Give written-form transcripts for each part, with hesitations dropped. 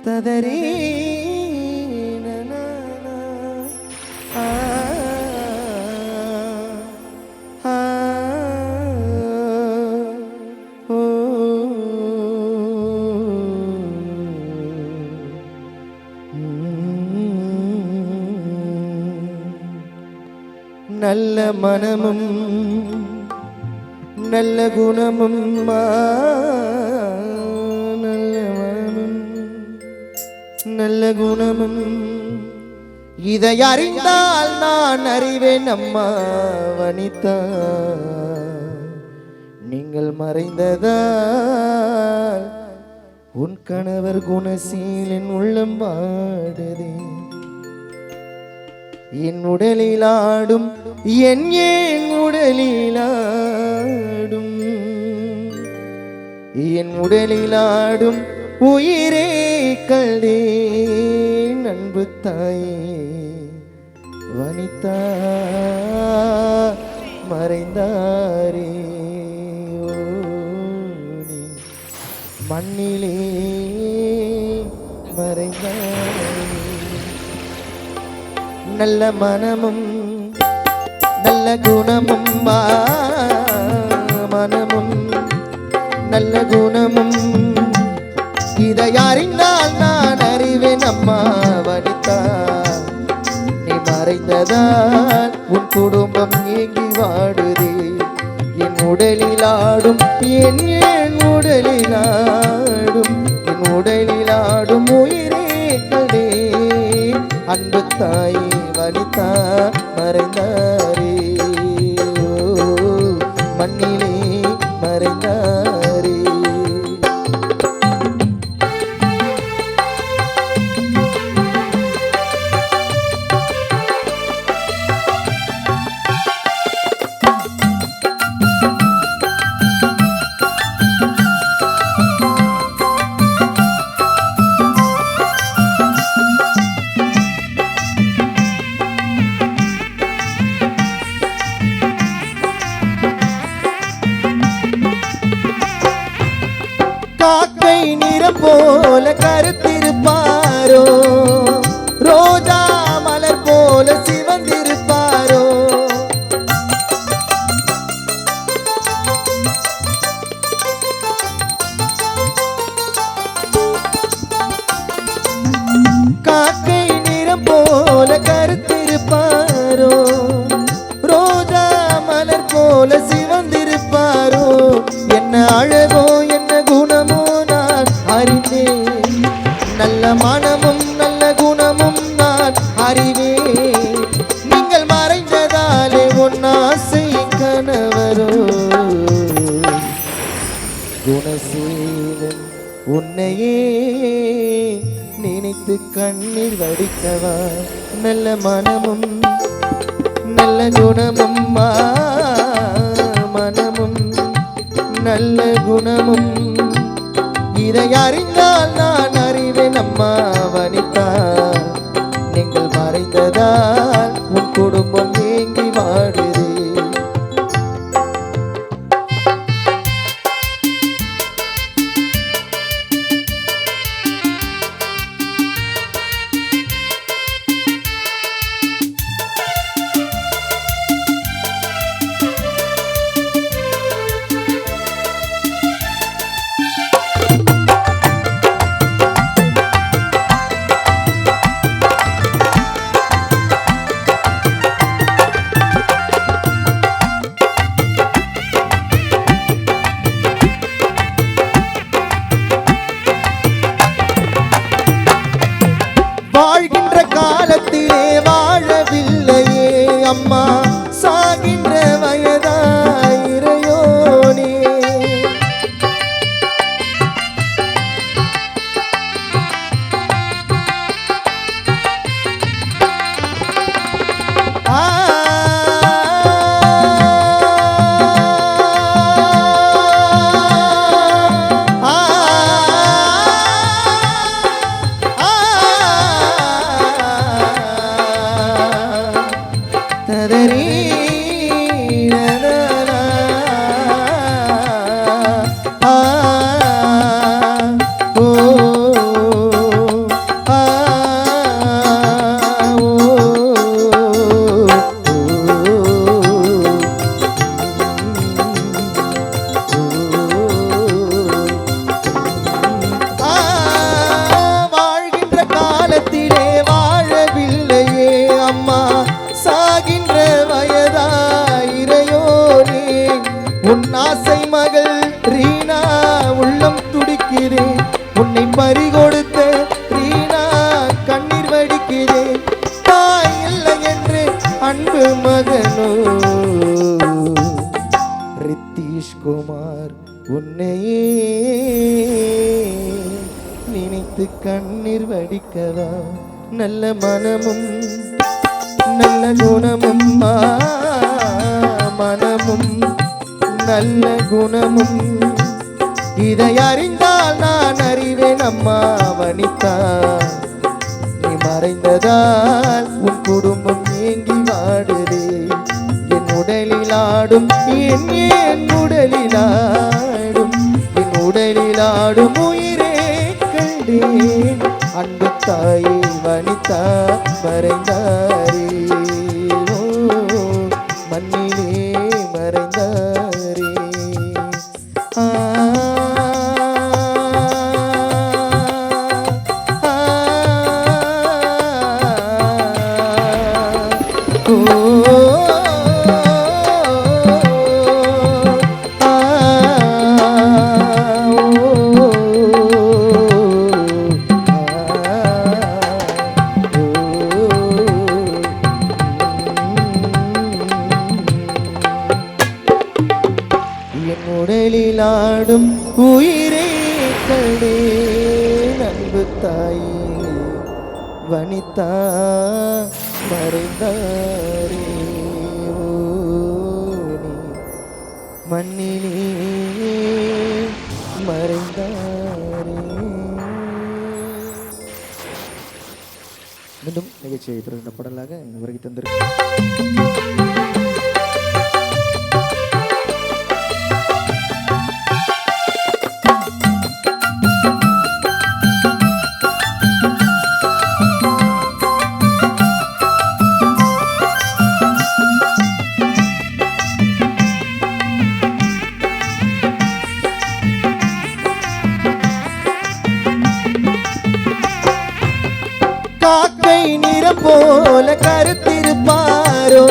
ததரே நல்ல மனமும் நல்ல குணமும் நல்ல மனமும் நல்ல குணமும் இதை அறிந்தால் நான் அறிவேன் அம்மா வனிதா. நீங்கள் மறைந்ததால் உன் கணவர் குணசீலன் உள்ளம் வாடுதே. என் உடலிலாடும் என் உடலிலாடும் என் உடலிலாடும் உயிரே கல்தே அன்பு தாயே வனிதா மறைந்தாரே நீ மண்ணிலே மறைந்தாரே. நல்ல மனமும் நல்ல குணமும் மனமும் நல்ல குணமும் இதை அறிந்தால் நான் அறிவேன் அம்மா வனிதா. நீ மறைந்ததால் உன் குடும்பம் ஏங்கி வாடுதே. என் உடலிலாடும் என் உடலிலாடும் என் உடலிலாடும் உயிரே கல்தே அன்பு தாயே வனிதா மறைந்தாரே மண்ணிலே மறைந்தாரே. காக்கை நிறம் போல கருத்திருப்பாரோ, ரோஜா மலர் போல சிவந்திருப்பாரோ. காக்கை நிறம் போல கருத்திருப்பாரோ, ரோஜா மலர் போல சிவந்திருப்பாரோ. என்ன அழகோ என்ன குணமோ நான் அறிந்தேன். நல்ல மனமும் நல்ல குணமும் நான் அறிவேன். நீங்கள் மறைந்ததாலே உன் ஆசை கணவரோ குணசீலன் உன்னையே நினைத்து கண்ணீர் வடிக்கவா. நல்ல மனமும் நல்ல குணமும் மனமும் நல்ல குணமும் இதை அறிந்தால் நான் அறிவேன் அம்மா வனிதா. நீங்கள் மறைந்ததால் உன் குடும்பம் ஏங்கி வாடுதே. வாழ்கின்ற காலத்திலே வாழவில்லையே அம்மா, சாகின்ற வயதாயிரையோனே. கண்ணீர் வடிக்கவா நல்ல மனமும் நல்ல குணமும் மனமும் நல்ல குணமும் இதை அறிந்தால் நான் அறிவேன் அம்மா வனிதா நீ மறைந்ததால் உன் குடும்பம் ஏங்கி வாடுதே என் உடலில் ஆடும் என் உடலில் ஆடும் உயிரே கண்டேன் அன்பு தாயே வனிதா மறைந்தாரே மண்ணிலே மறைந்தாரே உடலிலாடும் உயிரே கடே அன்பு தாயே வனிதா மறைந்தாரே மண்ணிலே மறைந்தாரே. மீண்டும் நிகழ்ச்சியை பிறந்த பாடலாக வருகை தந்திருக்கிறேன். காக்கை நிறம் போல கருத்திருப்பாரோ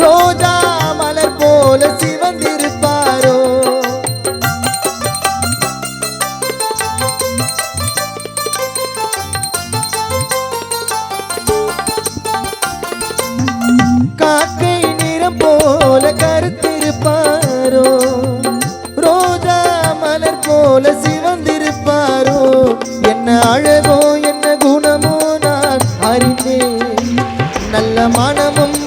ரோஜா மலர் போல சிவந்திருப்பாரோ காக்கை நிறம் போல கருத்திருப்பாரோ ரோஜா மலர் போல சிவந்திருப்பாரோ என்ன அழகோ என்ன குணமோ அறிந்தேன் நல்ல மனமும்